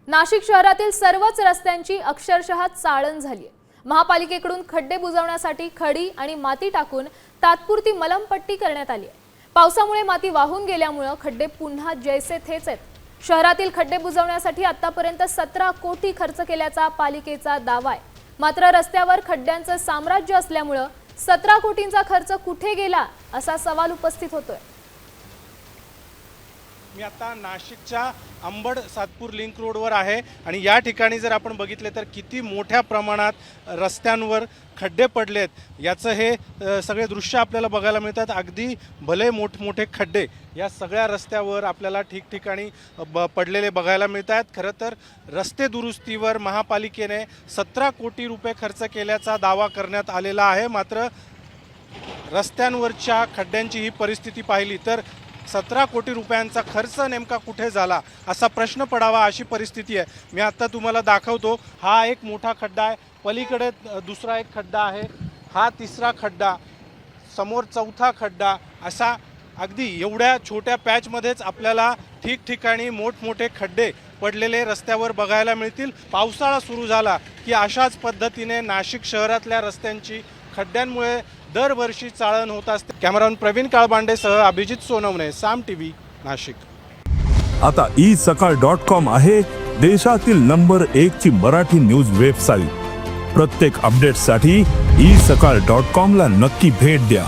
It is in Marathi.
नाशिक शहरातील सर्वच रस्त्यांची अक्षरशः चाळण झाली आहे। महापालिकेकडून खड्डे बुजवण्यासाठी खडी आणि माती टाकून तात्पुरती मलमपट्टी करण्यात आली आहे। पावसामुळे माती वाहून गेल्यामुळे खड्डे पुन्हा जैसे थेच आहेत। शहरातील खड्डे बुजवण्यासाठी आतापर्यंत 17 कोटी खर्च केल्याचा पालिकेचा दावा आहे। मात्र रस्त्यावर खड्ड्यांचं साम्राज्य असल्यामुळे 17 कोटींचा खर्च कुठे गेला असा सवाल उपस्थित होतोय। मी आता नाशिकच्या अंबड सातपूर लिंक रोडवर आहे आणि या ठिकाणी जर आपण बघितले तर किती मोठ्या प्रमाणात रस्त्यांवर खड्डे पडलेत याचं हे सगळे दृश्य आपल्याला बघायला मिळतात। अगदी भले मोठमोठे खड्डे या सगळ्या रस्त्यावर आपल्याला ठिकठिकाणी पडलेले बघायला मिळतात। खरं तर रस्ते दुरुस्तीवर महापालिकेने 17 कोटी रुपये खर्च केल्याचा दावा करण्यात आलेला आहे। मात्र रस्त्यांवरच्या खड्ड्यांची ही परिस्थिती पाहिली तर 17 कोटी रुपयांचा खर्च नेमका कुठे झाला असा प्रश्न पडावा अशी परिस्थिती आहे। मी आता तुम्हाला दाखवतो, हा एक मोठा खड्डा आहे, पलीकडे दुसरा एक खड्डा आहे, हा तिसरा खड्डा, समोर चौथा खड्डा, असा अगदी एवढ्या छोट्या पॅचमध्येच आपल्याला ठिकठिकाणी मोठमोठे खड्डे पडलेले रस्त्यावर बघायला मिळतील। पावसाळा सुरू झाला की अशाच पद्धतीने नाशिक शहरातल्या रस्त्यांची खड्ड्यांमुळे दरवर्षी चाळण होत असते। कॅमेरामन प्रवीण काळबांडेसह अभिजित सोनवणे, साम टीव्ही, नाशिक। आता isakal.com आहे देशातील नंबर 1 ची मराठी न्यूज वेबसाईट। प्रत्येक अपडेटसाठी isakal.com ला नक्की भेट द्या।